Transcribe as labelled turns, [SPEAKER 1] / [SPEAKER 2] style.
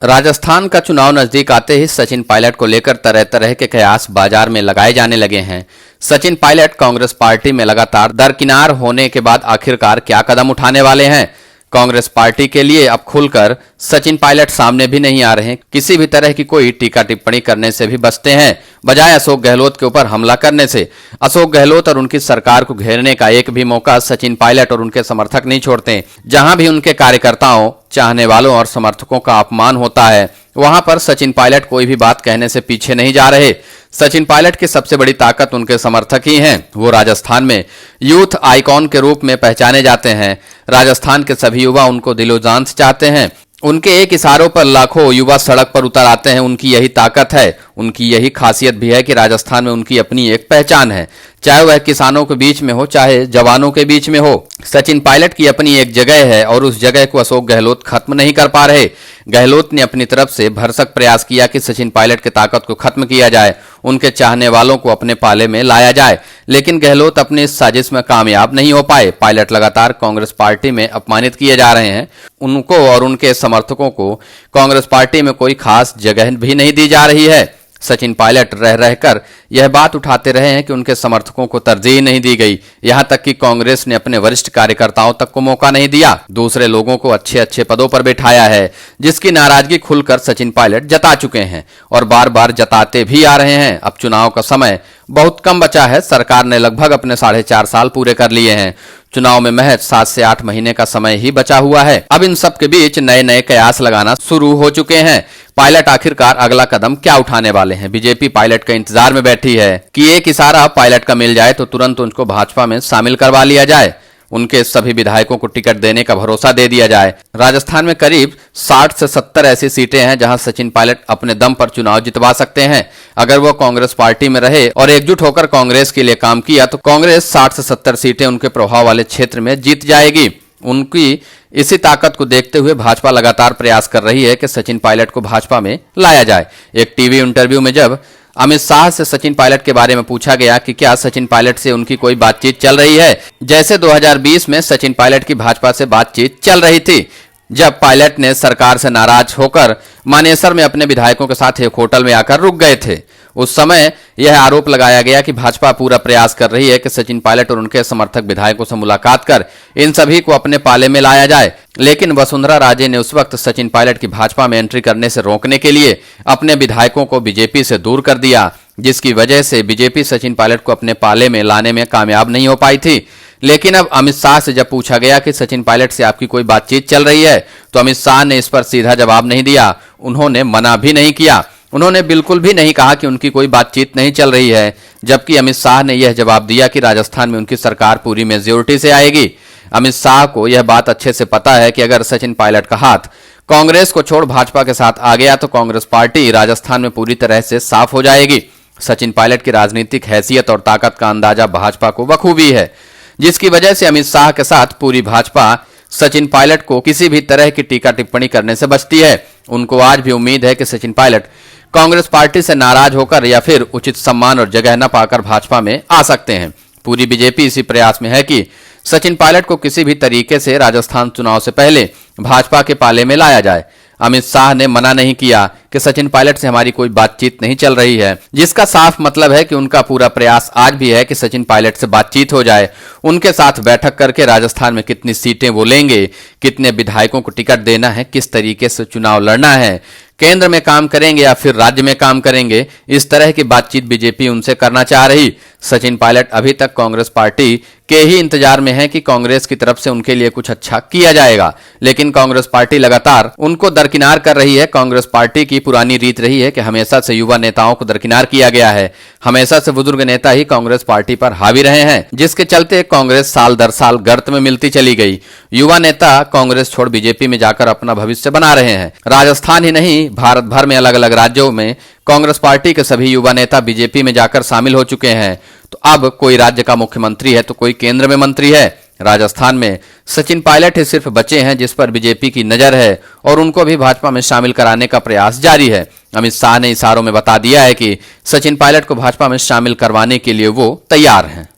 [SPEAKER 1] राजस्थान का चुनाव नजदीक आते ही सचिन पायलट को लेकर तरह तरह के कयास बाजार में लगाए जाने लगे हैं। सचिन पायलट कांग्रेस पार्टी में लगातार दरकिनार होने के बाद आखिरकार क्या कदम उठाने वाले हैं? कांग्रेस पार्टी के लिए अब खुलकर सचिन पायलट सामने भी नहीं आ रहे हैं। किसी भी तरह की कोई टीका टिप्पणी करने से भी बचते हैं, बजाय अशोक गहलोत के ऊपर हमला करने से। अशोक गहलोत और उनकी सरकार को घेरने का एक भी मौका सचिन पायलट और उनके समर्थक नहीं छोड़ते। जहां भी उनके कार्यकर्ताओं, चाहने वालों और समर्थकों का अपमान होता है, वहां पर सचिन पायलट कोई भी बात कहने से पीछे नहीं जा रहे। सचिन पायलट की सबसे बड़ी ताकत उनके समर्थक ही हैं। वो राजस्थान में यूथ आइकॉन के रूप में पहचाने जाते हैं। राजस्थान के सभी युवा उनको दिलो जान से चाहते हैं। उनके एक इशारों पर लाखों युवा सड़क पर उतर आते हैं। उनकी यही ताकत है, उनकी यही खासियत भी है कि राजस्थान में उनकी अपनी एक पहचान है, चाहे वह किसानों के बीच में हो, चाहे जवानों के बीच में हो। सचिन पायलट की अपनी एक जगह है और उस जगह को अशोक गहलोत खत्म नहीं कर पा रहे। गहलोत ने अपनी तरफ से भरसक प्रयास किया कि सचिन पायलट की ताकत को खत्म किया जाए, उनके चाहने वालों को अपने पाले में लाया जाए, लेकिन गहलोत अपनी इस साजिश में कामयाब नहीं हो पाए। पायलट लगातार कांग्रेस पार्टी में अपमानित किए जा रहे हैं। उनको और उनके समर्थकों को कांग्रेस पार्टी में कोई खास जगह भी नहीं दी जा रही है। सचिन पायलट रह रहकर यह बात उठाते रहे हैं कि उनके समर्थकों को तरजीह नहीं दी गई। यहां तक कि कांग्रेस ने अपने वरिष्ठ कार्यकर्ताओं तक को मौका नहीं दिया, दूसरे लोगों को अच्छे अच्छे पदों पर बैठाया है, जिसकी नाराजगी खुलकर सचिन पायलट जता चुके हैं और बार बार जताते भी आ रहे हैं। अब चुनाव का समय बहुत कम बचा है। सरकार ने लगभग अपने 4.5 साल पूरे कर लिए हैं। चुनाव में महज 7 से 8 महीने का समय ही बचा हुआ है। अब इन सब के बीच नए नए कयास लगाना शुरू हो चुके हैं। पायलट आखिरकार अगला कदम क्या उठाने वाले हैं? बीजेपी पायलट के इंतजार में बैठी है कि एक इशारा पायलट का मिल जाए तो तुरंत उनको भाजपा में शामिल करवा लिया जाए, उनके सभी विधायकों को टिकट देने का भरोसा दे दिया जाए। राजस्थान में करीब 60 से 70 ऐसी सीटें हैं जहां सचिन पायलट अपने दम पर चुनाव जितवा सकते हैं। अगर वो कांग्रेस पार्टी में रहे और एकजुट होकर कांग्रेस के लिए काम किया तो कांग्रेस 60 से 70 सीटें उनके प्रभाव वाले क्षेत्र में जीत जाएगी। उनकी इसी ताकत को देखते हुए भाजपा लगातार प्रयास कर रही है कि सचिन पायलट को भाजपा में लाया जाए। एक टीवी इंटरव्यू में जब अमित शाह से सचिन पायलट के बारे में पूछा गया कि क्या सचिन पायलट से उनकी कोई बातचीत चल रही है, जैसे 2020 में सचिन पायलट की भाजपा से बातचीत चल रही थी, जब पायलट ने सरकार से नाराज होकर मानेसर में अपने विधायकों के साथ एक होटल में आकर रुक गए थे। उस समय यह आरोप लगाया गया कि भाजपा पूरा प्रयास कर रही है कि सचिन पायलट और उनके समर्थक विधायकों से मुलाकात कर इन सभी को अपने पाले में लाया जाए। लेकिन वसुंधरा राजे ने उस वक्त सचिन पायलट की भाजपा में एंट्री करने से रोकने के लिए अपने विधायकों को बीजेपी से दूर कर दिया, जिसकी वजह से बीजेपी सचिन पायलट को अपने पाले में लाने में कामयाब नहीं हो पाई थी। लेकिन अब अमित शाह से जब पूछा गया कि सचिन पायलट से आपकी कोई बातचीत चल रही है, तो अमित शाह ने इस पर सीधा जवाब नहीं दिया। उन्होंने मना भी नहीं किया, उन्होंने बिल्कुल भी नहीं कहा कि उनकी कोई बातचीत नहीं चल रही है, जबकि अमित शाह ने यह जवाब दिया कि राजस्थान में उनकी सरकार पूरी मेजोरिटी से आएगी। अमित शाह को यह बात अच्छे से पता है कि अगर सचिन पायलट का हाथ कांग्रेस को छोड़ भाजपा के साथ आ गया तो कांग्रेस पार्टी राजस्थान में पूरी तरह से साफ हो जाएगी। सचिन पायलट की राजनीतिक हैसियत और ताकत का अंदाजा भाजपा को बखूबी है, जिसकी वजह से अमित शाह के साथ पूरी भाजपा सचिन पायलट को किसी भी तरह की टीका टिप्पणी करने से बचती है। उनको आज भी उम्मीद है कि सचिन पायलट कांग्रेस पार्टी से नाराज होकर या फिर उचित सम्मान और जगह न पाकर भाजपा में आ सकते हैं। पूरी बीजेपी इसी प्रयास में है कि सचिन पायलट को किसी भी तरीके से राजस्थान चुनाव से पहले भाजपा के पाले में लाया जाए। अमित शाह ने मना नहीं किया कि सचिन पायलट से हमारी कोई बातचीत नहीं चल रही है, जिसका साफ मतलब है कि उनका पूरा प्रयास आज भी है कि सचिन पायलट से बातचीत हो जाए, उनके साथ बैठक करके राजस्थान में कितनी सीटें वो लेंगे, कितने विधायकों को टिकट देना है, किस तरीके से चुनाव लड़ना है, केंद्र में काम करेंगे या फिर राज्य में काम करेंगे, इस तरह की बातचीत बीजेपी उनसे करना चाह रही। सचिन पायलट अभी तक कांग्रेस पार्टी के ही इंतजार में है कि कांग्रेस की तरफ से उनके लिए कुछ अच्छा किया जाएगा, लेकिन कांग्रेस पार्टी लगातार उनको दरकिनार कर रही है। कांग्रेस पार्टी की पुरानी रीत रही है कि हमेशा से युवा नेताओं को दरकिनार किया गया है, हमेशा से बुजुर्ग नेता ही कांग्रेस पार्टी पर हावी रहे हैं, जिसके चलते कांग्रेस साल दर साल गर्त में मिलती चली गई। युवा नेता कांग्रेस छोड़ बीजेपी में जाकर अपना भविष्य बना रहे हैं। राजस्थान ही नहीं, भारत भर में अलग अलग राज्यों में कांग्रेस पार्टी के सभी युवा नेता बीजेपी में जाकर शामिल हो चुके हैं। तो अब कोई राज्य का मुख्यमंत्री है तो कोई केंद्र में मंत्री है। राजस्थान में सचिन पायलट ही सिर्फ बचे हैं जिस पर बीजेपी की नजर है और उनको भी भाजपा में शामिल कराने का प्रयास जारी है। अमित शाह ने इशारों में बता दिया है कि सचिन पायलट को भाजपा में शामिल करवाने के लिए वो तैयार हैं।